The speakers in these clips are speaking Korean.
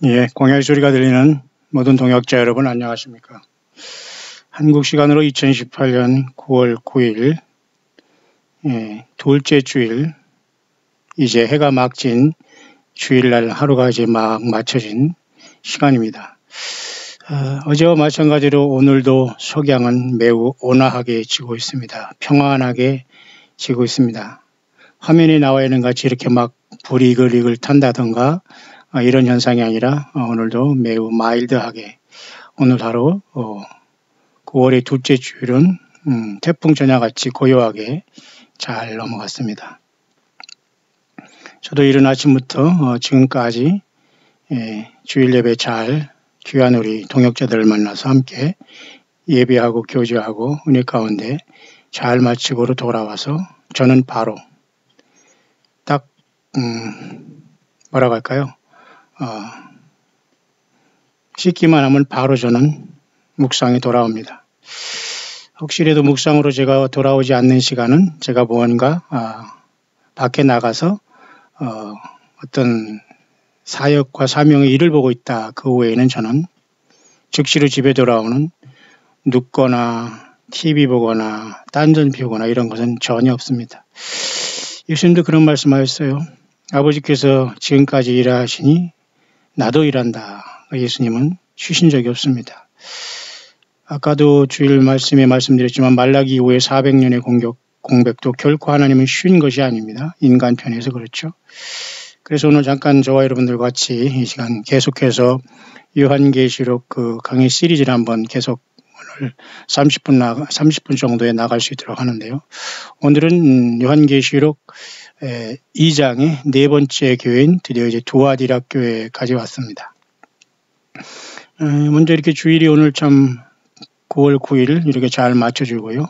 예, 공야의 소리가 들리는 모든 동역자 여러분 안녕하십니까. 한국 시간으로 2018년 9월 9일 둘째 주일, 이제 해가 막 진 주일날 하루가 이제 막 맞춰진 시간입니다. 어제와 마찬가지로 오늘도 석양은 매우 온화하게 지고 있습니다. 평안하게 지고 있습니다. 화면에 나와 있는 같이 이렇게 막 불이 이글이글 탄다던가 이런 현상이 아니라 오늘도 매우 마일드하게, 오늘 하루 9월의 둘째 주일은 태풍 전야같이 고요하게 잘 넘어갔습니다. 저도 이른 아침부터 지금까지 주일 예배 잘 귀한 우리 동역자들을 만나서 함께 예배하고 교제하고 은혜 가운데 잘 마치고로 돌아와서 저는 바로 딱 뭐라고 할까요? 씻기만 하면 바로 저는 묵상에 돌아옵니다. 혹시라도 묵상으로 제가 돌아오지 않는 시간은 제가 무언가 밖에 나가서 어떤 사역과 사명의 일을 보고 있다. 그 외에는 저는 즉시로 집에 돌아오는 눕거나 TV 보거나 딴전 피우거나 이런 것은 전혀 없습니다. 예수님도 그런 말씀하셨어요. 아버지께서 지금까지 일하시니 나도 일한다. 예수님은 쉬신 적이 없습니다. 아까도 주일 말씀에 말씀드렸지만 말라기 이후에 400년의 공백도 결코 하나님은 쉬운 것이 아닙니다. 인간 편에서 그렇죠. 그래서 오늘 잠깐 저와 여러분들과 같이 이 시간 계속해서 요한계시록 그 강의 시리즈를 한번 계속 오늘 30분 정도에 나갈 수 있도록 하는데요. 오늘은 요한계시록 2장의 네 번째 교회인 드디어 이제 두아디라 교회까지 왔습니다. 먼저 이렇게 주일이 오늘 참 9월 9일 이렇게 잘 맞춰주고요.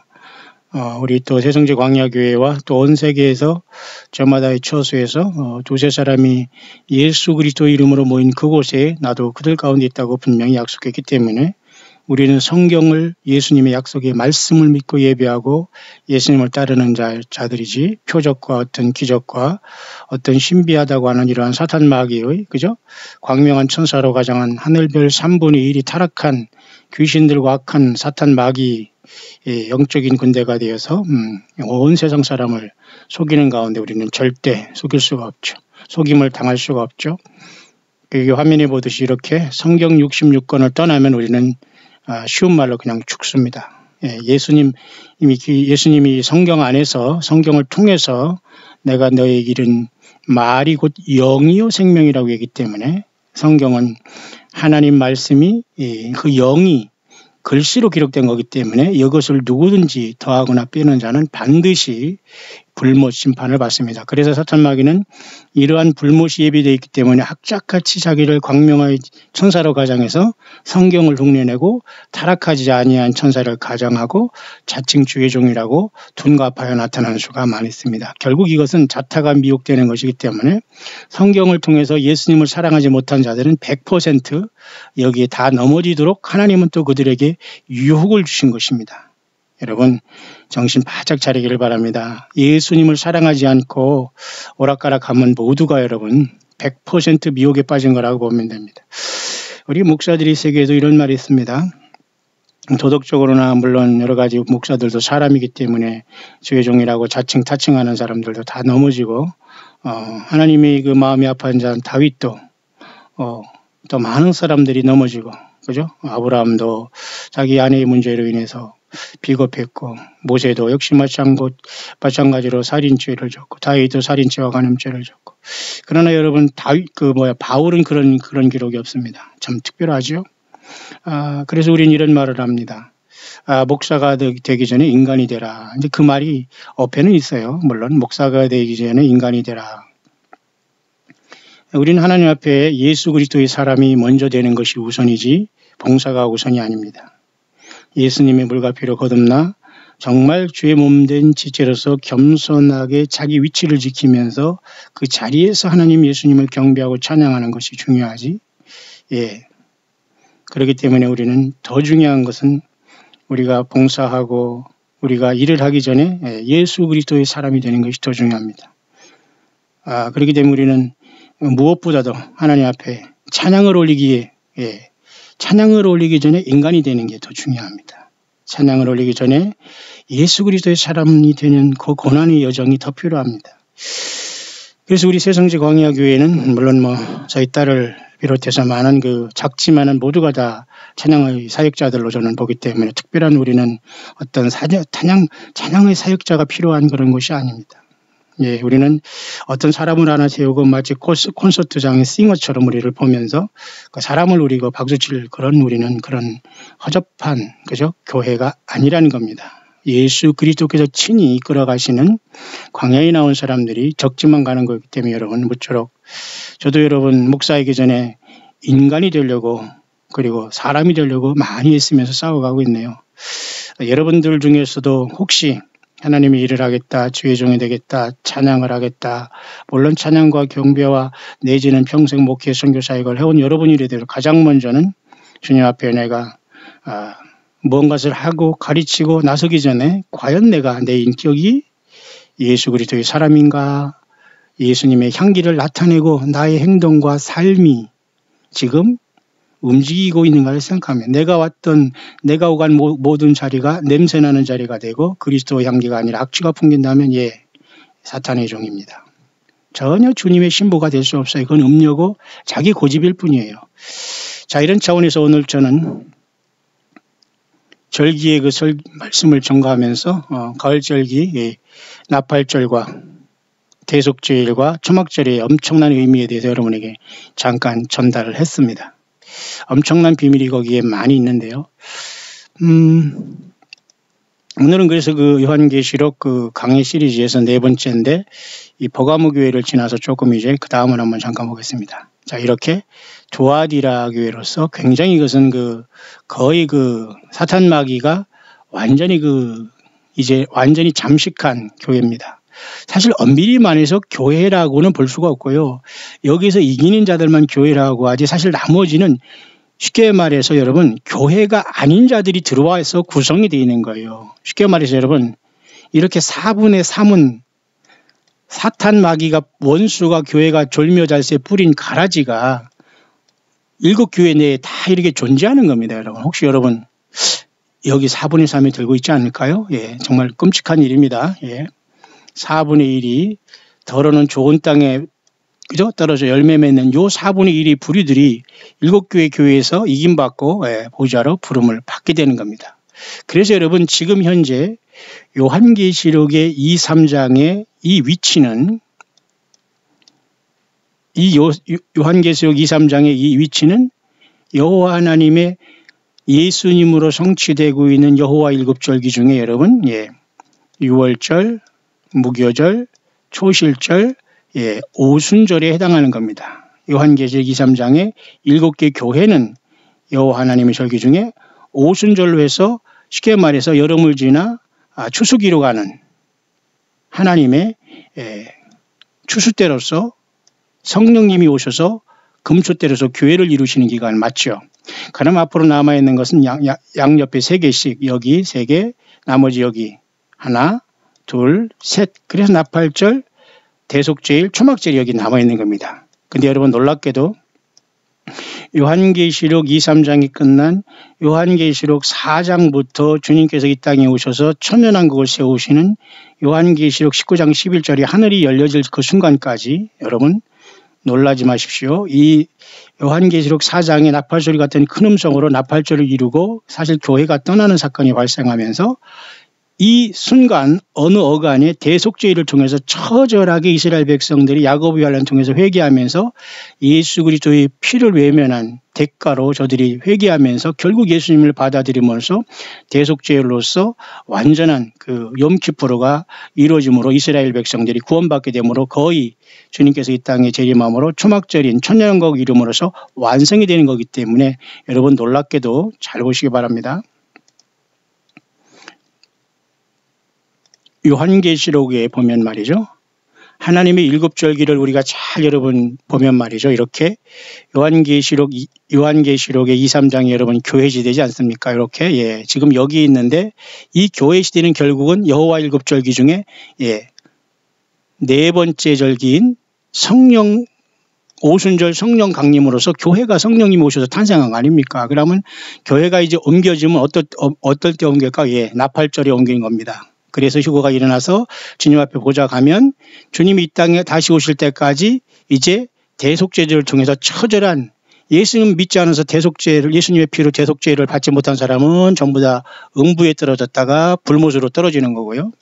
우리 또 새성제 광야교회와 또 온 세계에서 저마다의 처소에서 두세 사람이 예수 그리스도 이름으로 모인 그곳에 나도 그들 가운데 있다고 분명히 약속했기 때문에 우리는 성경을, 예수님의 약속의 말씀을 믿고 예배하고 예수님을 따르는 자들이지, 표적과 어떤 기적과 어떤 신비하다고 하는 이러한 사탄 마귀의 그죠? 광명한 천사로 가장한 하늘별 3분의 1이 타락한 귀신들과 악한 사탄 마귀 영적인 군대가 되어서 온 세상 사람을 속이는 가운데 우리는 절대 속일 수가 없죠. 속임을 당할 수가 없죠. 여기 화면에 보듯이 이렇게 성경 66권을 떠나면 우리는 쉬운 말로 그냥 죽습니다. 예수님이 성경 안에서, 성경을 통해서 내가 너에게 이른 말이 곧 영이요 생명이라고 얘기하기 때문에 성경은 하나님 말씀이 그 영이 글씨로 기록된 거기 때문에 이것을 누구든지 더하거나 빼는 자는 반드시 불못 심판을 받습니다. 그래서 사탄 마귀는 이러한 불못이 예비되어 있기 때문에 학자같이 자기를 광명의 천사로 가장해서 성경을 흉내내고 타락하지 아니한 천사를 가장하고 자칭 주의 종이라고 둔갑하여 나타나는 수가 많이 있습니다. 결국 이것은 자타가 미혹되는 것이기 때문에 성경을 통해서 예수님을 사랑하지 못한 자들은 100% 여기에 다 넘어지도록 하나님은 또 그들에게 유혹을 주신 것입니다. 여러분 정신 바짝 차리기를 바랍니다. 예수님을 사랑하지 않고 오락가락하면 모두가 여러분 100% 미혹에 빠진 거라고 보면 됩니다. 우리 목사들이 세계에도 이런 말이 있습니다. 도덕적으로나 물론 여러 가지 목사들도 사람이기 때문에 주의 종이라고 자칭 타칭하는 사람들도 다 넘어지고 하나님의 그 마음이 아파한 자 다윗도 또 많은 사람들이 넘어지고 그죠? 아브라함도 자기 아내의 문제로 인해서 비겁했고 모세도 역시 마찬가지로 살인죄를 졌고 다윗도 살인죄와 간음죄를 졌고 그러나 여러분 바울은 그런 기록이 없습니다. 참 특별하죠. 그래서 우리는 이런 말을 합니다. 목사가 되기 전에 인간이 되라. 근데 그 말이 어폐는 있어요. 물론 목사가 되기 전에 인간이 되라. 우리는 하나님 앞에 예수 그리스도의 사람이 먼저 되는 것이 우선이지 봉사가 우선이 아닙니다. 예수님의 물과 피로 거듭나 정말 주의 몸된 지체로서 겸손하게 자기 위치를 지키면서 그 자리에서 하나님 예수님을 경배하고 찬양하는 것이 중요하지. 그렇기 때문에 우리는 더 중요한 것은 우리가 봉사하고 우리가 일을 하기 전에 예수 그리스도의 사람이 되는 것이 더 중요합니다. 그렇기 때문에 우리는 무엇보다도 하나님 앞에 찬양을 올리기 전에 인간이 되는 게 더 중요합니다. 찬양을 올리기 전에 예수 그리스도의 사람이 되는 그 고난의 여정이 더 필요합니다. 그래서 우리 새성지 광야교회는 물론 저희 딸을 비롯해서 많은 작지만은 모두가 다 찬양의 사역자들로 저는 보기 때문에 특별한 우리는 어떤 찬양의 사역자가 필요한 그런 것이 아닙니다. 예, 우리는 어떤 사람을 하나 세우고 마치 콘서트장의 싱어처럼 우리를 보면서 그 사람을 우리고 박수칠 우리는 그런 허접한 교회가 아니라는 겁니다. 예수 그리스도께서 친히 이끌어가시는 광야에 나온 사람들이 적지만 가는 거기 때문에 여러분 모쪼록 저도 여러분 목사이기 전에 인간이 되려고 그리고 사람이 되려고 많이 애쓰면서 싸워가고 있네요. 여러분들 중에서도 혹시 하나님의 일을 하겠다, 주의 종이 되겠다, 찬양을 하겠다, 물론 찬양과 경배와 내지는 평생 목회 선교 사역을 해온 여러분이라도 가장 먼저는 주님 앞에 내가 무언가를 하고 가르치고 나서기 전에 과연 내가 내 인격이 예수 그리스도의 사람인가, 예수님의 향기를 나타내고 나의 행동과 삶이 지금 움직이고 있는가를 생각하면 내가 오간 모든 자리가 냄새나는 자리가 되고 그리스도 향기가 아니라 악취가 풍긴다면 사탄의 종입니다. 전혀 주님의 신부가 될 수 없어요. 그건 음료고 자기 고집일 뿐이에요. 자, 이런 차원에서 오늘 저는 절기의 말씀을 전가하면서 가을절기 나팔절과 대속죄일과 초막절의 엄청난 의미에 대해서 여러분에게 잠깐 전달을 했습니다. 엄청난 비밀이 거기에 많이 있는데요. 오늘은 그래서 요한계시록 강의 시리즈에서 네 번째인데 이 버가모 교회를 지나서 조금 이제 그 다음을 한번 잠깐 보겠습니다. 자, 이렇게 두아디라 교회로서 굉장히 이것은 거의 사탄 마귀가 완전히 이제 완전히 잠식한 교회입니다. 사실 엄밀히 말해서 교회라고는 볼 수가 없고요. 여기서 이기는 자들만 교회라고 하지 사실 나머지는 쉽게 말해서 여러분 교회가 아닌 자들이 들어와서 구성이 되어 있는 거예요. 쉽게 말해서 여러분 이렇게 4분의 3은 사탄 마귀가 원수가 교회가 졸며잘세 뿌린 가라지가 7교회 내에 다 이렇게 존재하는 겁니다. 여러분 혹시 여러분 여기 4분의 3이 들고 있지 않을까요? 예, 정말 끔찍한 일입니다. 예. 4분의 1이 더러는 좋은 땅에 떨어져 열매 맺는 요 4분의 1의 부류들이 7교회 교회에서 이김받고 보좌로 부름을 받게 되는 겁니다. 그래서 여러분 지금 현재 요한계시록의 2, 3장의 이 위치는 요한계시록 2, 3장의 이 위치는 여호와 하나님의 예수님으로 성취되고 있는 여호와 7절기 중에 여러분 6월절, 무교절, 초실절, 오순절에 해당하는 겁니다. 요한계시록 2, 3장의 7개 교회는 여호와 하나님의 절기 중에 오순절로 해서 쉽게 말해서 여름을 지나 추수기로 가는 하나님의 추수 때로서 성령님이 오셔서 금초 때로서 교회를 이루시는 기간 맞죠? 그럼 앞으로 남아있는 것은 양옆에 3개씩 여기 3개 나머지 여기 하나 둘 셋 그래서 나팔절 대속죄일 초막절이 여기 남아있는 겁니다. 근데 여러분 놀랍게도 요한계시록 2, 3장이 끝난 요한계시록 4장부터 주님께서 이 땅에 오셔서 천년왕국을 세우시는 요한계시록 19장 11절이 하늘이 열려질 그 순간까지 여러분 놀라지 마십시오. 이 요한계시록 4장의 나팔소리 같은 큰 음성으로 나팔절을 이루고 사실 교회가 떠나는 사건이 발생하면서 이 순간 어느 어간에 대속죄일을 통해서 처절하게 이스라엘 백성들이 야고보 연단을 통해서 회개하면서 예수 그리스도의 피를 외면한 대가로 저들이 회개하면서 결국 예수님을 받아들이면서 대속죄일로서 완전한 욤키푸르가 이루어짐으로 이스라엘 백성들이 구원받게 되므로 거의 주님께서 이 땅에 재림함으로 초막절인 천년왕국 이름으로서 완성이 되는 거기 때문에 여러분 놀랍게도 잘 보시기 바랍니다. 요한계시록에 보면 말이죠. 하나님의 7절기를 우리가 잘 여러분 보면 말이죠. 이렇게 요한계시록의 2, 3장이 여러분 교회 시대지 않습니까? 이렇게 지금 여기 있는데 이 교회 시대는 결국은 여호와 7절기 중에 네 번째 절기인 성령 오순절 성령 강림으로서 교회가 성령님이 오셔서 탄생한 거 아닙니까? 그러면 교회가 이제 옮겨지면 어떨 때 옮길까? 예, 나팔절에 옮기는 겁니다. 그래서 휴거가 일어나서 주님 앞에 보자 가면 주님이 이 땅에 다시 오실 때까지 이제 대속죄를 통해서 처절한, 예수님 믿지 않아서 예수님의 피로 대속죄를 받지 못한 사람은 전부 다 음부에 떨어졌다가 불못으로 떨어지는 거고요.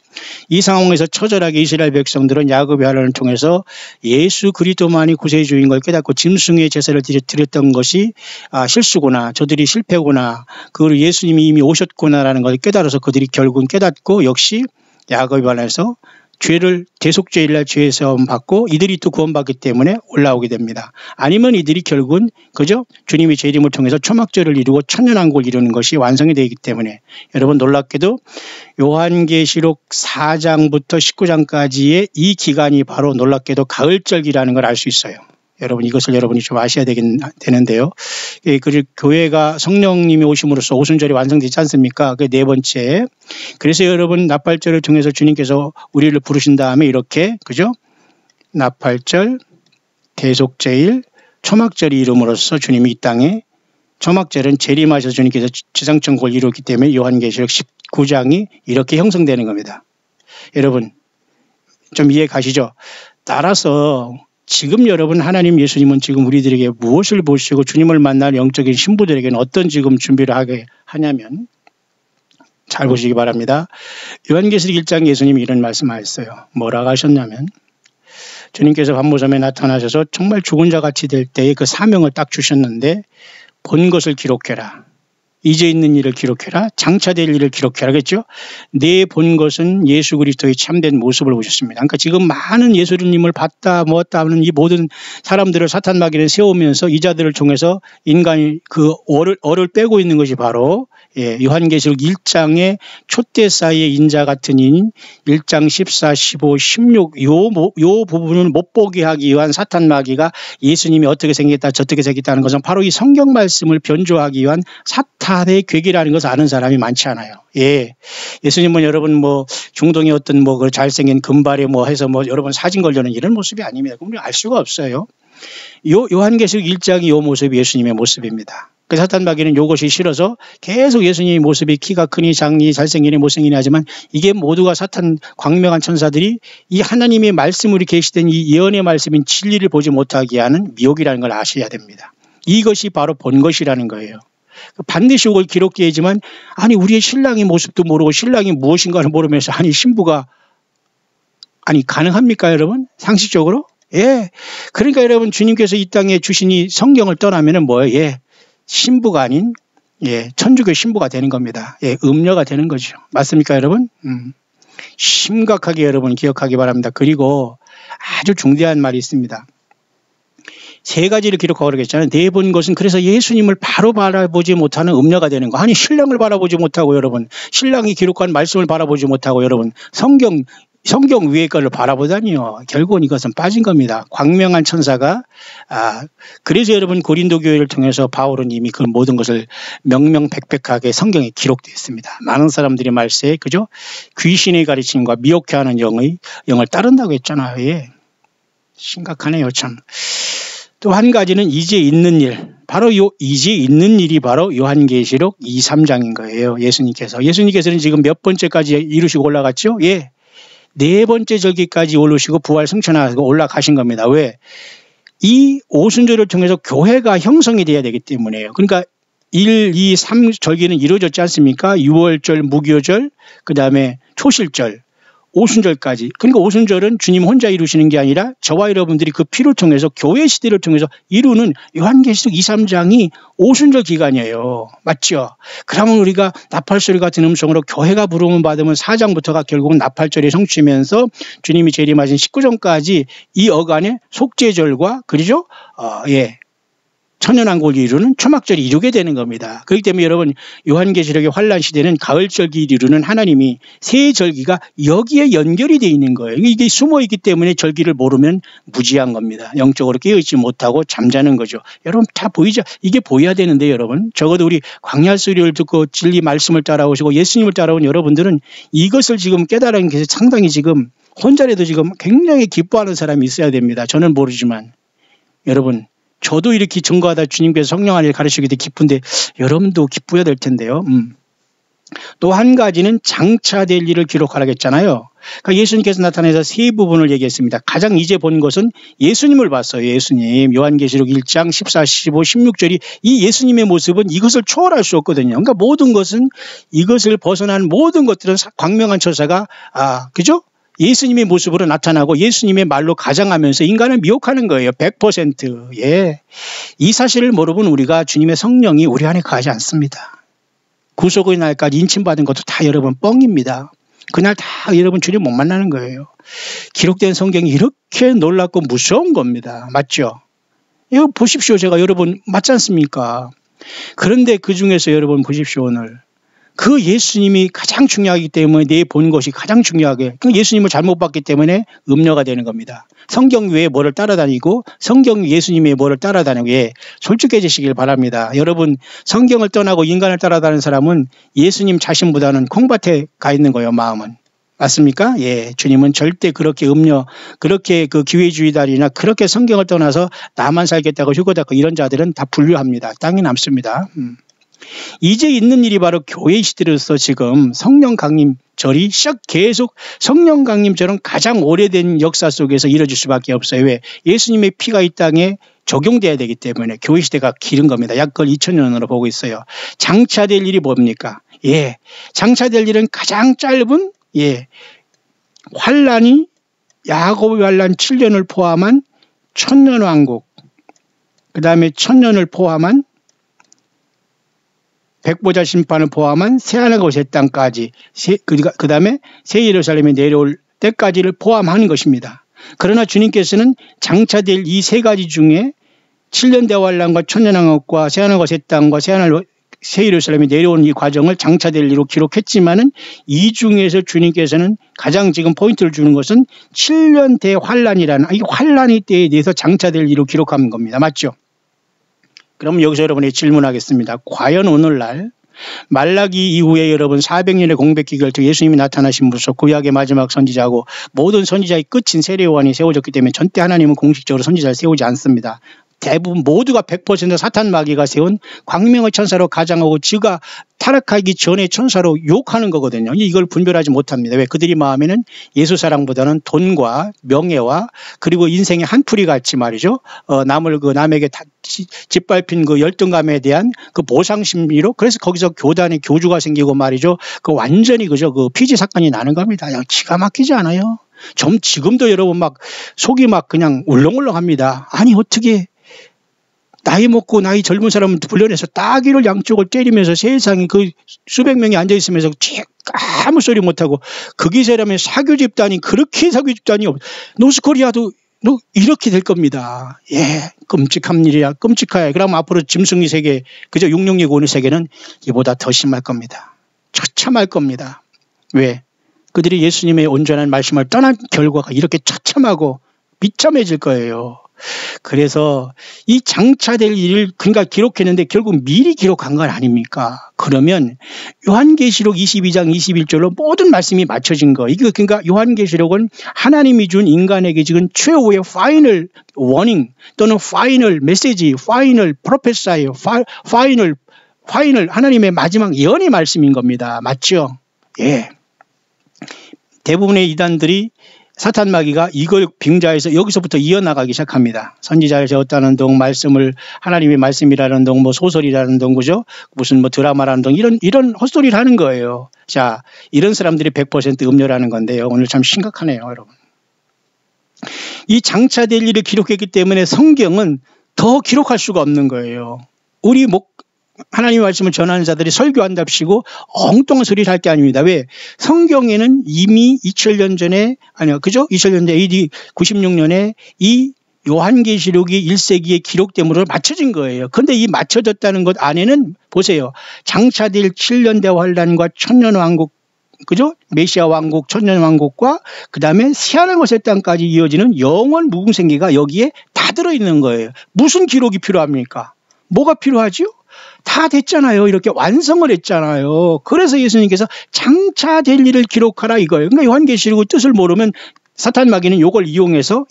이 상황에서 처절하게 이스라엘 백성들은 야곱의 환란을 통해서 예수 그리스도만이 구세주인 걸 깨닫고 짐승의 제사를 드렸던 것이 실수구나, 저들이 실패구나, 그리고 예수님이 이미 오셨구나라는 걸 깨달아서 그들이 결국은 깨닫고 역시 야곱의 환란에서 대속죄일날 죄에서 받고 이들이 또 구원받기 때문에 올라오게 됩니다. 아니면 이들이 결국은 그죠? 주님이 재림을 통해서 초막절을 이루고 천년왕국을 이루는 것이 완성이 되기 때문에, 여러분 놀랍게도 요한계시록 4장부터 19장까지의 이 기간이 바로 놀랍게도 가을절기라는 걸 알 수 있어요. 여러분 이것을 여러분이 좀 아셔야 되는데요. 그리고 교회가 성령님이 오심으로써 오순절이 완성되지 않습니까? 그 네 번째. 그래서 여러분 나팔절을 통해서 주님께서 우리를 부르신 다음에 이렇게 그죠? 나팔절, 대속죄일, 초막절이 이름으로써 주님이 이 땅에, 초막절은 재림하셔서 주님께서 지상천국을 이루었기 때문에 요한계시록 19장이 이렇게 형성되는 겁니다. 여러분 좀 이해 가시죠? 따라서 지금 여러분 하나님 예수님은 지금 우리들에게 무엇을 보시고 주님을 만날 영적인 신부들에게는 어떤 지금 준비를 하게 하냐면, 잘 보시기 바랍니다. 요한계시록 1장 예수님이 이런 말씀하셨어요. 뭐라고 하셨냐면, 주님께서 밤모섬에 나타나셔서 정말 죽은 자 같이 될 때에 그 사명을 딱 주셨는데, 본 것을 기록해라, 이제 있는 일을 기록해라, 장차될 일을 기록해라겠죠. 내 본 것은 예수 그리스도의 참된 모습을 보셨습니다. 그러니까 지금 많은 예수님을 봤다 뭐었다 하는 이 모든 사람들을 사탄 마귀를 세우면서 이 자들을 통해서 인간이 그 얼을 빼고 있는 것이 바로 요한계시록 1장의 촛대 사이의 인자 같은 인 1장 14, 15, 16 요 부분을 못 보게 하기 위한 사탄 마귀가 예수님이 어떻게 생겼다 저떻게 생겼다는 것은 바로 이 성경 말씀을 변조하기 위한 사탄의 괴기라는 것을 아는 사람이 많지 않아요. 예. 예수님은 여러분 중동의 어떤 그 잘생긴 금발에 해서 여러분 사진 걸려는 이런 모습이 아닙니다. 그럼 알 수가 없어요. 요한계시록 1장이 요 모습이 예수님의 모습입니다. 그 사탄 마귀는 이것이 싫어서 계속 예수님의 모습이 키가 크니 작니 잘생기니 못생기니 하지만 이게 모두가 사탄 광명한 천사들이 이 하나님의 말씀으로 계시된 이 예언의 말씀인 진리를 보지 못하게 하는 미혹이라는 걸 아셔야 됩니다. 이것이 바로 본 것이라는 거예요. 반드시 이걸 기록해야지만, 아니 우리의 신랑의 모습도 모르고 신랑이 무엇인가를 모르면서 신부가 가능합니까 여러분? 상식적으로? 예. 그러니까 여러분 주님께서 이 땅에 주신 이 성경을 떠나면은 뭐예요? 예. 신부가 아닌 천주교 신부가 되는 겁니다. 음녀가 되는 거죠. 맞습니까 여러분? 심각하게 여러분 기억하기 바랍니다. 그리고 아주 중대한 말이 있습니다. 세 가지를 기록하고 그러겠잖아요. 네 본 것은 그래서 예수님을 바로 바라보지 못하는 음녀가 되는 거. 신랑을 바라보지 못하고 여러분, 신랑이 기록한 말씀을 바라보지 못하고 여러분, 성경 위의 것을 바라보다니요. 결국은 이것은 빠진 겁니다. 광명한 천사가 그래서 여러분 고린도 교회를 통해서 바울은 이미 그 모든 것을 명명백백하게 성경에 기록되어 있습니다. 많은 사람들이 말세에 그죠? 귀신의 가르침과 미혹해 하는 영을 따른다고 했잖아요. 예. 심각하네요 참. 또 한 가지는 이제 있는 일, 바로 이제 있는 일이 바로 요한계시록 2, 3장인 거예요. 예수님께서는 지금 몇 번째까지 이루시고 올라갔죠? 예. 네 번째 절기까지 오르시고 부활 승천하고 올라가신 겁니다. 왜? 이 오순절을 통해서 교회가 형성이 돼야 되기 때문에요. 그러니까 1, 2, 3 절기는 이루어졌지 않습니까? 유월절, 무교절, 그 다음에 초실절, 오순절까지. 그러니까 오순절은 주님 혼자 이루시는 게 아니라 저와 여러분들이 그 피를 통해서 교회 시대를 통해서 이루는 요한계시록 2, 3장이 오순절 기간이에요. 맞죠? 그러면 우리가 나팔소리 같은 음성으로 교회가 부름을 받으면 4장부터가 결국은 나팔절이 성취면서 주님이 재림하신 19장까지 이 어간에 속죄절과 그러죠? 천년왕국을 이루는 초막절이 이루게 되는 겁니다. 그렇기 때문에 여러분 요한계시록의 환란 시대는 가을절기 이루는 하나님이 새 절기가 여기에 연결이 되어 있는 거예요. 이게 숨어 있기 때문에 절기를 모르면 무지한 겁니다. 영적으로 깨어있지 못하고 잠자는 거죠. 여러분 다 보이죠? 이게 보여야 되는데 여러분 적어도 우리 광야 소리를 듣고 진리 말씀을 따라오시고 예수님을 따라온 여러분들은 이것을 지금 깨달은 게 상당히 지금 혼자라도 지금 굉장히 기뻐하는 사람이 있어야 됩니다. 저는 모르지만 여러분, 저도 이렇게 증거하다 주님께서 성령 안에 가르치게 돼 기쁜데 여러분도 기뻐야 될 텐데요. 또 한 가지는 장차될 일을 기록하라겠잖아요. 그러니까 예수님께서 나타내서 세 부분을 얘기했습니다. 가장 이제 본 것은 예수님을 봤어요. 예수님. 요한계시록 1장 14, 15, 16절이 이 예수님의 모습은 이것을 초월할 수 없거든요. 그러니까 모든 것은 이것을 벗어난 모든 것들은 광명한 처사가 그죠? 예수님의 모습으로 나타나고 예수님의 말로 가장하면서 인간을 미혹하는 거예요. 100%. 예. 이 사실을 모르면 우리가 주님의 성령이 우리 안에 거하지 않습니다. 구속의 날까지 인침받은 것도 다 여러분 뻥입니다. 그날 다 여러분 주님 못 만나는 거예요. 기록된 성경이 이렇게 놀랍고 무서운 겁니다. 맞죠? 이거 보십시오. 제가 여러분 맞지 않습니까? 그런데 그 중에서 여러분 보십시오. 오늘 그 예수님이 가장 중요하기 때문에 내 본 것이 가장 중요하게 예수님을 잘못 봤기 때문에 음녀가 되는 겁니다. 성경 외에 뭐를 따라다니고 성경 예수님의 뭐를 따라다니고 솔직해지시길 바랍니다. 여러분 성경을 떠나고 인간을 따라다니는 사람은 예수님 자신보다는 콩밭에 가 있는 거예요. 마음은. 맞습니까? 예, 주님은 절대 그렇게 그렇게 그 기회주의자리나 그렇게 성경을 떠나서 나만 살겠다고 휴거다고 이런 자들은 다 분류합니다. 땅에 남습니다. 이제 있는 일이 바로 교회 시대로서 지금 성령 강림절이 계속 성령 강림절은 가장 오래된 역사 속에서 이루어질 수밖에 없어요. 왜? 예수님의 피가 이 땅에 적용돼야 되기 때문에 교회 시대가 길은 겁니다. 약 2000년으로 보고 있어요. 장차될 일이 뭡니까? 예, 장차될 일은 가장 짧은 환란이 야곱의 환란 7년을 포함한 천년왕국, 그 다음에 천년을 포함한 백보자 심판을 포함한 새하늘과 새 땅까지 그 다음에 새 예루살렘에 내려올 때까지를 포함하는 것입니다. 그러나 주님께서는 장차될 이 세 가지 중에 7년 대환란과 천년왕국과 새하늘과 새 땅과 새 예루살렘에 내려오는 이 과정을 장차될 일로 기록했지만은 이 중에서 주님께서는 가장 지금 포인트를 주는 것은 7년 대환란이라는 이 환란의 때에 대해서 장차될 일로 기록한 겁니다. 맞죠? 그럼 여기서 여러분이 질문하겠습니다. 과연 오늘날 말라기 이후에 여러분 400년의 공백기를 예수님이 나타나심으로써 구약의 마지막 선지자고 모든 선지자의 끝인 세례요한이 세워졌기 때문에 전대 하나님은 공식적으로 선지자를 세우지 않습니다. 대부분 모두가 100% 사탄 마귀가 세운 광명의 천사로 가장하고 지가 타락하기 전에 천사로 욕하는 거거든요. 이걸 분별하지 못합니다. 왜? 그들이 마음에는 예수 사랑보다는 돈과 명예와 그리고 인생의 한풀이 같이 말이죠. 남에게 짓밟힌 그 열등감에 대한 그 보상심리로 그래서 거기서 교단의 교주가 생기고 말이죠. 그 완전히 그 피지 사건이 나는 겁니다. 기가 막히지 않아요? 지금도 여러분 속이 그냥 울렁울렁합니다. 아니 어떻게 나이 먹고 나이 젊은 사람은 불려내서 따귀를 양쪽을 때리면서 세상에 그 수백 명이 앉아있으면서 아무 소리 못하고 그 기세라면 사교 집단이 그렇게 사교 집단이 노스코리아도 이렇게 될 겁니다. 예, 끔찍한 일이야. 끔찍해. 그럼 앞으로 짐승의 세계, 그저 666 오는 세계는 이보다 더 심할 겁니다. 처참할 겁니다. 왜? 그들이 예수님의 온전한 말씀을 떠난 결과가 이렇게 처참하고 비참해질 거예요. 그래서 이 장차될 일을 그러니까 기록했는데 결국 미리 기록한 건 아닙니까? 그러면 요한계시록 22장 21절로 모든 말씀이 맞춰진 거. 이게 그러니까 요한계시록은 하나님이 준 인간에게 지금 최후의 파이널 워닝 또는 파이널 메시지, 파이널 프로페사이, 파이널 하나님의 마지막 예언의 말씀인 겁니다. 맞죠? 예. 대부분의 이단들이 사탄 마귀가 이걸 빙자해서 여기서부터 이어나가기 시작합니다. 선지자를 세웠다는 동, 말씀을 하나님의 말씀이라는 동, 소설이라는 동, 그죠? 무슨 드라마라는 동, 이런 헛소리를 하는 거예요. 자, 이런 사람들이 100% 음료라는 건데요. 오늘 참 심각하네요, 여러분. 이 장차될 일을 기록했기 때문에 성경은 더 기록할 수가 없는 거예요. 하나님의 말씀을 전하는 자들이 설교한답시고 엉뚱한 소리를 할 게 아닙니다. 왜? 성경에는 이미 2000년 전에, 그죠? 2000년 전 AD 96년에 이 요한계시록이 1세기에 기록됨으로 맞춰진 거예요. 그런데 이 맞춰졌다는 것 안에는 보세요. 장차될 7년대 환란과 천년왕국, 그죠? 메시아 왕국, 천년왕국과 그 다음에 새하늘과 새 땅까지 이어지는 영원 무궁생기가 여기에 다 들어있는 거예요. 무슨 기록이 필요합니까? 뭐가 필요하죠? 다 됐잖아요. 이렇게 완성을 했잖아요. 그래서 예수님께서 장차될 일을 기록하라 이거예요. 그러니까 요한계시록의 뜻을 모르면 사탄 마귀는 요걸 이용해서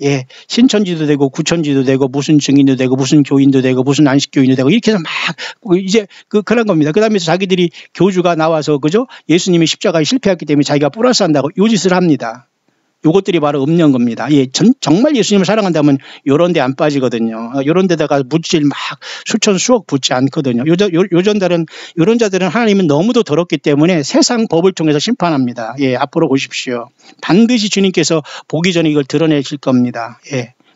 신천지도 되고 구천지도 되고 무슨 증인도 되고 무슨 교인도 되고 무슨 안식교인도 되고 이렇게 해서 막 이제 그런 겁니다. 그다음에 자기들이 교주가 나와서 그죠? 예수님이 십자가에 실패했기 때문에 자기가 플러스 한다고 요 짓을 합니다. 요것들이 바로 없는 겁니다. 정말 예수님을 사랑한다면 요런 데 안 빠지거든요. 요런 데다가 물질 막 수천 수억 붓지 않거든요. 요런 자들은 하나님은 너무도 더럽기 때문에 세상 법을 통해서 심판합니다. 앞으로 보십시오. 반드시 주님께서 보기 전에 이걸 드러내실 겁니다.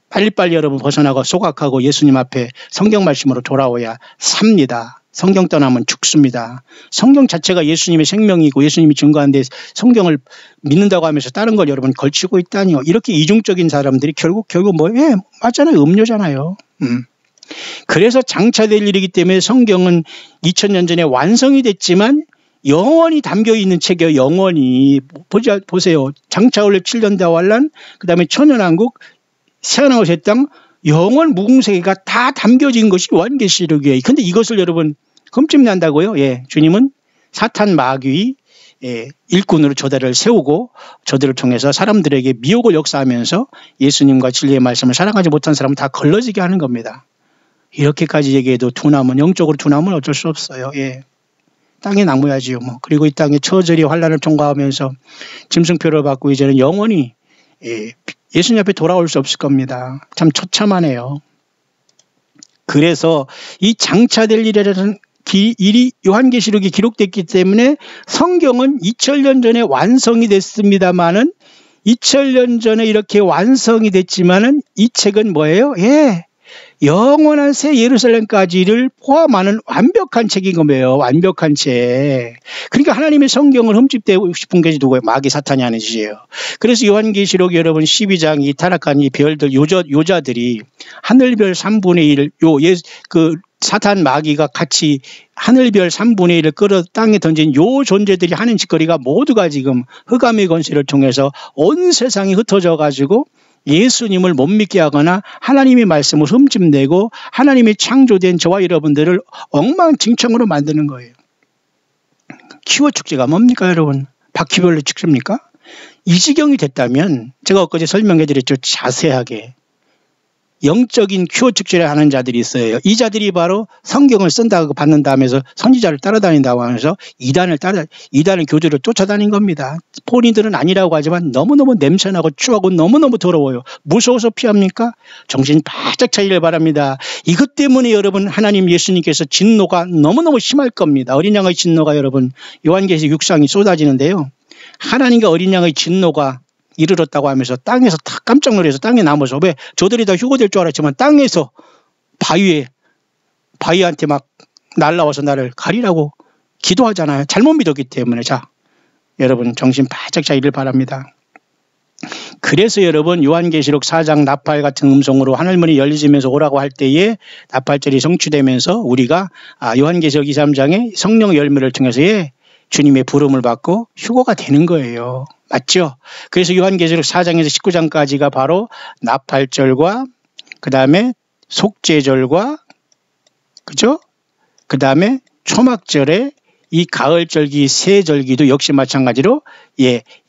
빨리빨리 여러분 벗어나고 소각하고 예수님 앞에 성경 말씀으로 돌아오야 삽니다. 성경 떠나면 죽습니다. 성경 자체가 예수님의 생명이고 예수님이 증거한데 성경을 믿는다고 하면서 다른 걸 여러분 걸치고 있다니요. 이렇게 이중적인 사람들이 결국 맞잖아요. 음료잖아요. 그래서 장차될 일이기 때문에 성경은 2000년 전에 완성이 됐지만 영원히 담겨있는 책이에요. 영원히. 보세요. 장차 올래 7년 다환란, 그 다음에 천연왕국, 새하나와 새 땅, 영원 무궁세계가 다 담겨진 것이 요한계시록이에요. 근데 이것을 여러분 흠집난다고요? 주님은 사탄 마귀 일꾼으로 저들을 세우고 저들을 통해서 사람들에게 미혹을 역사하면서 예수님과 진리의 말씀을 사랑하지 못한 사람은 다 걸러지게 하는 겁니다. 이렇게까지 얘기해도 영적으로 둔함은 어쩔 수 없어요. 땅에 남아야지요. 그리고 이 땅에 처절히 환난을 통과하면서 짐승표를 받고 이제는 영원히 예수님 앞에 돌아올 수 없을 겁니다. 참 처참하네요. 그래서 이 장차될 일이라는 일이 요한계시록이 기록됐기 때문에 성경은 2000년 전에 완성이 됐습니다만은 2000년 전에 이렇게 완성이 됐지만은 이 책은 뭐예요? 영원한 새 예루살렘까지를 포함하는 완벽한 책인 거예요. 완벽한 책. 그러니까 하나님의 성경을 흠집되고 싶은 게 누구예요? 마귀 사탄이 하는 짓이에요. 그래서 요한계시록 여러분 12장 이 타락한 이 별들 요자들이 하늘별 3분의 1 사탄 마귀가 같이 하늘별 3분의 1을 끌어 땅에 던진 요 존재들이 하는 짓거리가 모두가 지금 흑암의 권세를 통해서 온 세상이 흩어져 가지고 예수님을 못 믿게 하거나 하나님의 말씀을 흠집내고 하나님이 창조된 저와 여러분들을 엉망진창으로 만드는 거예요. 키워 축제가 뭡니까 여러분? 바퀴벌레 축제입니까? 이 지경이 됐다면 제가 엊그제 설명해드렸죠. 자세하게. 영적인 큐어 축제를 하는 자들이 있어요. 이 자들이 바로 성경을 쓴다고 받는다 하면서 선지자를 따라다닌다고 하면서 이단을 교주를 쫓아다닌 겁니다. 본인들은 아니라고 하지만 너무너무 냄새나고 추하고 너무너무 더러워요. 무서워서 피합니까? 정신 바짝 차리길 바랍니다. 이것 때문에 여러분 하나님 예수님께서 진노가 너무너무 심할 겁니다. 어린 양의 진노가 여러분 요한계시록 6장이 쏟아지는데요. 하나님과 어린 양의 진노가 이르렀다고 하면서 땅에서 다 깜짝 놀라서 땅에 남아서 왜 저들이 다 휴거될 줄 알았지만 땅에서 바위한테 막 날라와서 나를 가리라고 기도하잖아요. 잘못 믿었기 때문에. 자, 여러분 정신 바짝 차리길 바랍니다. 그래서 여러분 요한계시록 4장 나팔 같은 음성으로 하늘문이 열리지면서 오라고 할 때에 나팔절이 성취되면서 우리가 요한계시록 2, 3장의 성령의 열매를 통해서 주님의 부름을 받고 휴거가 되는 거예요. 맞죠? 그래서 요한계시록 4장에서 19장까지가 바로 나팔절과 그 다음에 속죄절과 그죠? 그 다음에 초막절에 이 가을절기 새절기도 역시 마찬가지로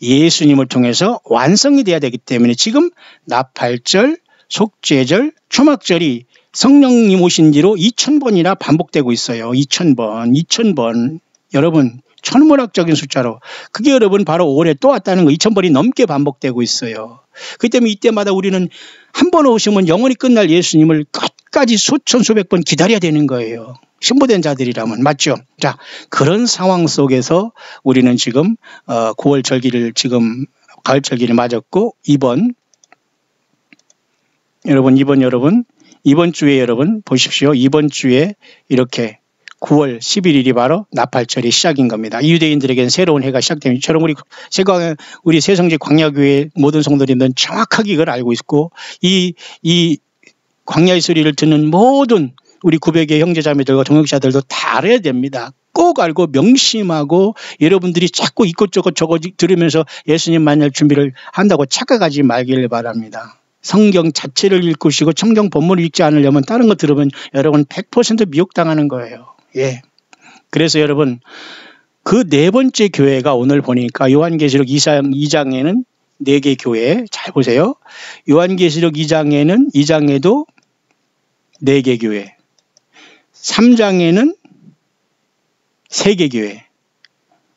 예수님을 통해서 완성이 돼야 되기 때문에 지금 나팔절, 속죄절, 초막절이 성령님 오신 뒤로 2000번이나 반복되고 있어요. 2000번. 여러분 천문학적인 숫자로 그게 여러분 바로 올해 또 왔다는 거 2000번이 넘게 반복되고 있어요. 그렇기 때문에 이때마다 우리는 한 번 오시면 영원히 끝날 예수님을 끝까지 수천 수백 번 기다려야 되는 거예요. 신부된 자들이라면 맞죠? 자, 그런 상황 속에서 우리는 지금 9월 절기를 지금 가을 절기를 맞았고 이번 주에 여러분 보십시오. 이번 주에 이렇게 9월 11일이 바로 나팔절이 시작인 겁니다. 유대인들에게는 새로운 해가 시작됩니다. 저는 우리 새성지 광야교회 모든 성도님들은 정확하게 이걸 알고 있고 이 광야의 소리를 듣는 모든 우리 900의 형제자매들과 동역자들도 다 알아야 됩니다. 꼭 알고 명심하고 여러분들이 자꾸 이것저것 저거 들으면서 예수님 만날 준비를 한다고 착각하지 말기를 바랍니다. 성경 자체를 읽으시고 성경 본문을 읽지 않으려면 다른 거 들으면 여러분 100% 미혹당하는 거예요. 그래서 여러분 그 네 번째 교회가 오늘 보니까 요한계시록 2장에는 4개 교회. 잘 보세요. 요한계시록 2장에도 4개 교회. 3장에는 3개 교회.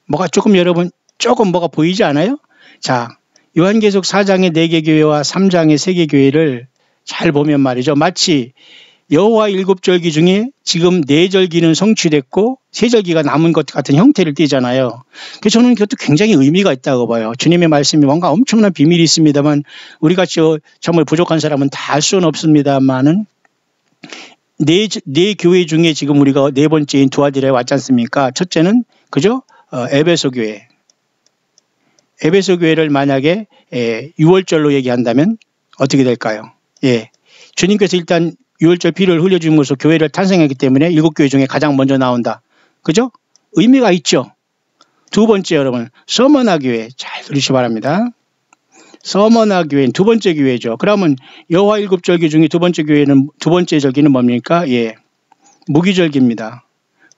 뭐가 여러분 뭐가 보이지 않아요? 자, 요한계시록 4장의 4개 교회와 3장의 3개 교회를 잘 보면 말이죠. 마치 여호와 7절기 중에 지금 4절기는 성취됐고 3절기가 남은 것 같은 형태를 띠잖아요. 그래서 저는 그것도 굉장히 의미가 있다고 봐요. 주님의 말씀이 뭔가 엄청난 비밀이 있습니다만 우리같이 정말 부족한 사람은 다 알 수는 없습니다만은 네 교회 중에 지금 우리가 4번째인 두아디라에 왔지 않습니까? 첫째는 그죠? 에베소 교회. 에베소 교회를 만약에 6월절로 얘기한다면 어떻게 될까요? 예. 주님께서 일단 6월절 피를 흘려줌으로써 교회를 탄생했기 때문에 7교회 중에 가장 먼저 나온다. 그죠? 의미가 있죠. 두 번째 여러분, 서머나 교회. 잘 들으시기 바랍니다. 서머나 교회는 두 번째 교회죠. 그러면 여호와 7절기 중에 두 번째 절기는 뭡니까? 예. 무기절기입니다.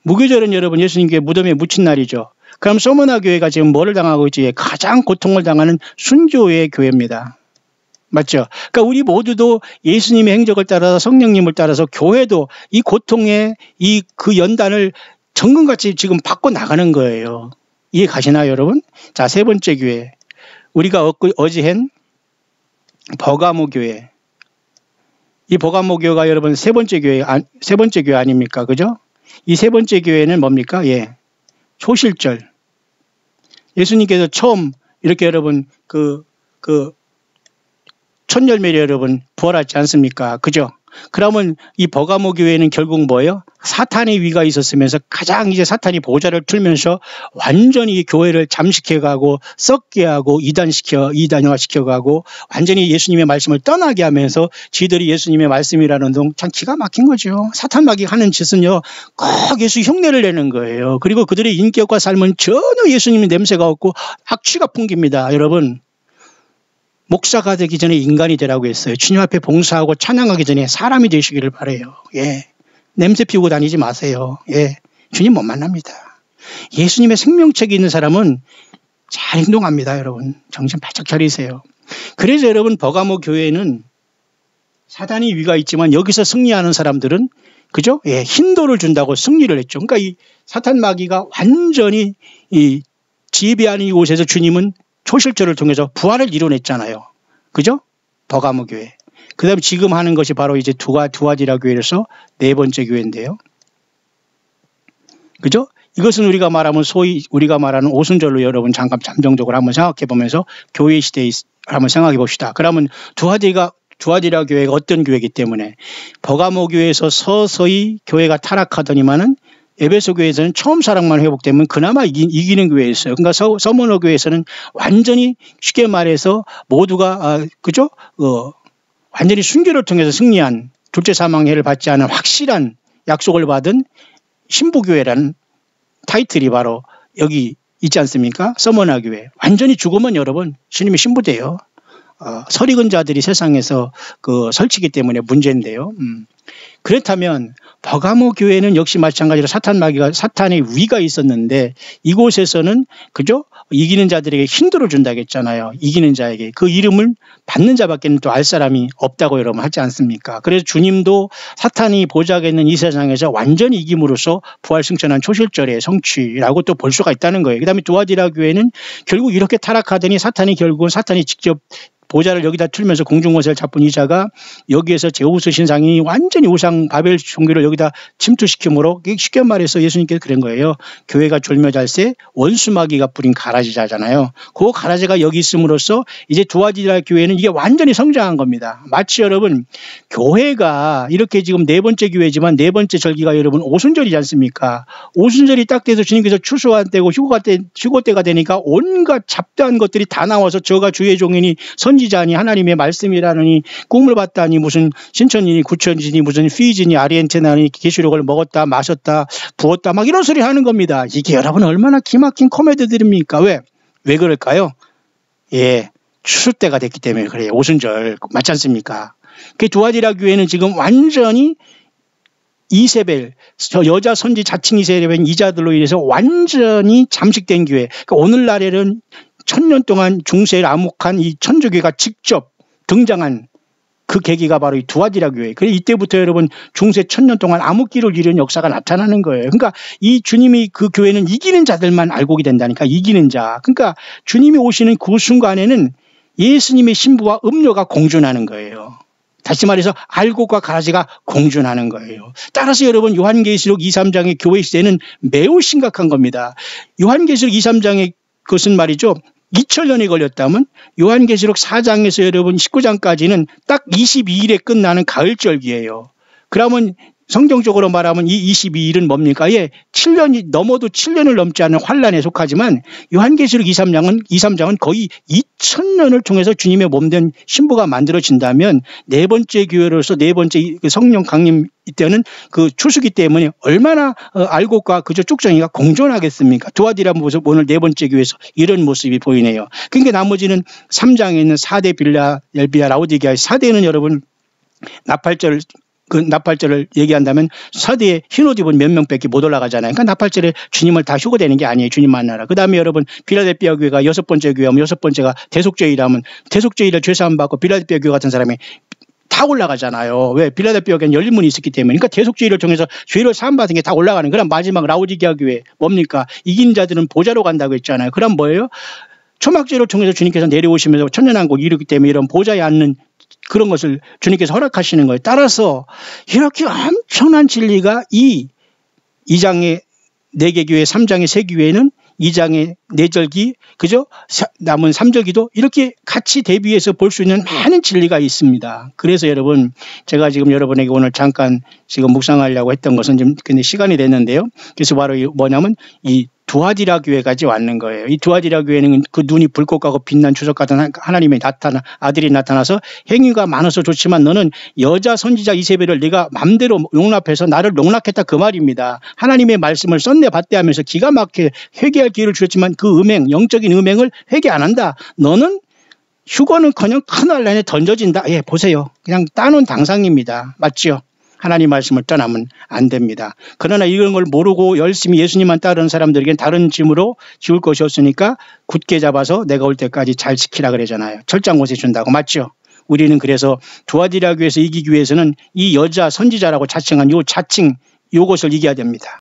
무기절은 여러분 예수님께 무덤에 묻힌 날이죠. 그럼 서머나 교회가 지금 뭐를 당하고 있지? 가장 고통을 당하는 순교의 교회입니다. 맞죠? 그러니까 우리 모두도 예수님의 행적을 따라서 성령님을 따라서 교회도 이 고통의 그 연단을 정금같이 지금 받고 나가는 거예요. 이해 가시나요, 여러분? 자, 세 번째 교회. 우리가 어제 한 버가모 교회. 이 버가모 교회가 여러분 세 번째 교회 아닙니까? 그죠? 이 세 번째 교회는 뭡니까? 예. 초실절. 예수님께서 처음 이렇게 여러분 첫 열매를 여러분 부활하지 않습니까? 그죠? 그러면 이 버가모 교회는 결국 뭐예요? 사탄의 위가 있었으면서 가장 이제 사탄이 보좌를 틀면서 완전히 이 교회를 잠식해가고 썩게 하고 이단화시켜가고 완전히 예수님의 말씀을 떠나게 하면서 지들이 예수님의 말씀이라는 동 참 기가 막힌 거죠. 사탄마귀 하는 짓은요, 꼭 예수 흉내를 내는 거예요. 그리고 그들의 인격과 삶은 전혀 예수님의 냄새가 없고 악취가 풍깁니다. 여러분. 목사가 되기 전에 인간이 되라고 했어요. 주님 앞에 봉사하고 찬양하기 전에 사람이 되시기를 바라요. 예. 냄새 피우고 다니지 마세요. 예. 주님 못 만납니다. 예수님의 생명책이 있는 사람은 잘 행동합니다, 여러분. 정신 바짝 차리세요. 그래서 여러분 버가모 교회는 사단이 위가 있지만 여기서 승리하는 사람들은 그죠? 예, 힌도를 준다고 승리를 했죠. 그러니까 이 사탄 마귀가 완전히 지배하는 이곳에서 주님은 초실절을 통해서 부활을 이뤄냈잖아요. 그죠? 버가모 교회. 그 다음에 지금 하는 것이 바로 이제 두아디라 교회에서 네 번째 교회인데요. 그죠? 이것은 우리가 말하면 소위 우리가 말하는 오순절로 여러분 잠깐 잠정적으로 한번 생각해 보면서 교회 시대에 한번 생각해 봅시다. 그러면 두아디라 교회가 어떤 교회이기 때문에 버가모 교회에서 서서히 교회가 타락하더니만은 에베소 교회에서는 처음 사랑만 회복되면 그나마 이기는 교회였어요. 그러니까 서머너 교회에서는 완전히 쉽게 말해서 모두가 그죠? 완전히 순교를 통해서 승리한 둘째 사망해를 받지 않은 확실한 약속을 받은 신부교회라는 타이틀이 바로 여기 있지 않습니까? 서머나 교회. 완전히 죽으면 여러분 주님의 신부돼요. 설익은 자들이 세상에서 설치기 때문에 문제인데요. 그렇다면 버가모 교회는 역시 마찬가지로 사탄의 위가 있었는데 이곳에서는 그죠? 이기는 자들에게 힌도를 준다고 했잖아요. 이기는 자에게. 그 이름을 받는 자밖에는 또 알 사람이 없다고 여러분 하지 않습니까? 그래서 주님도 사탄이 보좌에 있는 이 세상에서 완전히 이김으로써 부활승천한 초실절의 성취라고 또 볼 수가 있다는 거예요. 그 다음에 두아디라 교회는 결국 이렇게 타락하더니 사탄이 직접 보좌를 여기다 틀면서 공중권세를 잡은 이자가 여기에서 제우스 신상이 완전히 우상 바벨 종교를 여기다 침투시키므로 쉽게 말해서 예수님께서 그런 거예요. 교회가 졸며잘세 원수마귀가 뿌린 가라지자잖아요. 그 가라지가 여기 있음으로써 이제 두아디라 교회는 이게 완전히 성장한 겁니다. 마치 여러분 교회가 이렇게 지금 네 번째 교회지만 네 번째 절기가 여러분 오순절이지 않습니까? 오순절이 딱 돼서 주님께서 추수한 때고 휴고 때가 되니까 온갖 잡다한 것들이 다 나와서 저가 주의 종이니 선지자니 하나님의 말씀이라느니 꿈을 봤다니 무슨 신천이니 구천지니 무슨 피지니 아르헨티나니 계시록을 먹었다 마셨다 부었다 막 이런 소리 하는 겁니다. 이게 여러분 얼마나 기막힌 코미디들입니까? 왜 그럴까요? 예, 추수 때가 됐기 때문에 그래요. 오순절 맞지 않습니까? 그 두아디라 교회는 지금 완전히 이세벨, 저 여자 선지 자칭 이세벨 이자들로 인해서 완전히 잠식된 교회. 그러니까 오늘날에는 1000년 동안 중세를 암흑한 이 천주교가 직접 등장한 그 계기가 바로 이 두아디라 교회. 그래서 이때부터 여러분 중세 1000년 동안 암흑기를 이룬 역사가 나타나는 거예요. 그러니까 이 주님이 그 교회는 이기는 자들만 알고 오게 된다니까. 이기는 자. 그러니까 주님이 오시는 그 순간에는 예수님의 신부와 음료가 공존하는 거예요. 다시 말해서 알곡과 가라지가 공존하는 거예요. 따라서 여러분 요한계시록 2, 3장의 교회 시대는 매우 심각한 겁니다. 요한계시록 2, 3장의 그것은 말이죠. 2000년이 걸렸다면 요한계시록 4장에서 여러분 19장까지는 딱 22일에 끝나는 가을절기예요. 그러면 성경적으로 말하면 이 22일은 뭡니까? 7년이 넘어도 7년을 넘지 않은 환란에 속하지만 요한계시록 2, 3장은 거의 2000년을 통해서 주님의 몸된 신부가 만들어진다면 네 번째 교회로서 네 번째 성령 강림 이때는 그 추수기 때문에 얼마나 알곡과 그저 쭉정이가 공존하겠습니까? 두아디라 모습 오늘 네 번째 교회에서 이런 모습이 보이네요. 그러니까 나머지는 3장에 있는 사대 빌라델비아 라오디게아의 사대는 여러분 나팔절을 얘기한다면 사대에 흰 옷 입은 몇 명밖에 못 올라가잖아요. 그러니까 나팔절에 주님을 다 휴거되는 게 아니에요. 주님 만나라. 그 다음에 여러분 빌라델비아 교회가 여섯 번째 교회하면 여섯 번째가 대속죄일하면 대속죄일을 죄사함 받고 빌라델비아 교회 같은 사람이 다 올라가잖아요. 왜? 빌라델비아 교회는 열린 문이 있었기 때문에. 그러니까 대속죄일을 통해서 죄를 사함받은 게 다 올라가는. 그럼 마지막 라오디게아 교회 뭡니까? 이긴 자들은 보좌로 간다고 했잖아요. 그럼 뭐예요? 초막죄를 통해서 주님께서 내려오시면서 천년왕국 이루기 때문에 이런 보좌에 앉는 그런 것을 주님께서 허락하시는 거예요. 따라서 이렇게 엄청난 진리가 이 2장의 4개 교회, 3장의 3교회는 2장의 4절기, 그죠? 남은 3절기도 이렇게 같이 대비해서 볼 수 있는 많은 진리가 있습니다. 그래서 여러분, 제가 지금 여러분에게 오늘 잠깐 지금 묵상하려고 했던 것은 좀 근데 시간이 됐는데요. 그래서 바로 뭐냐면 이 두아디라 교회까지 왔는 거예요. 이 두아디라 교회는 그 눈이 불꽃 가고 빛난 주석 같은 하나님의 아들이 나타나서 행위가 많아서 좋지만 너는 여자 선지자 이세벨을 네가 맘대로 용납해서 나를 농락했다 그 말입니다. 하나님의 말씀을 썬내 받대 하면서 기가 막히게 회개할 기회를 주었지만 그 영적인 음행을 회개 안 한다. 너는 휴거는커녕 큰 환란에 던져진다. 예, 보세요. 그냥 따놓은 당상입니다. 맞죠? 하나님 말씀을 떠나면 안 됩니다. 그러나 이런 걸 모르고 열심히 예수님만 따르는 사람들에겐 다른 짐으로 지울 것이 없으니까 굳게 잡아서 내가 올 때까지 잘 지키라 그러잖아요. 철장옷 해준다고. 맞죠? 우리는 그래서 두아디라 교회에서 이기기 위해서는 이 여자 선지자라고 자칭한 요 자칭 요것을 이겨야 됩니다.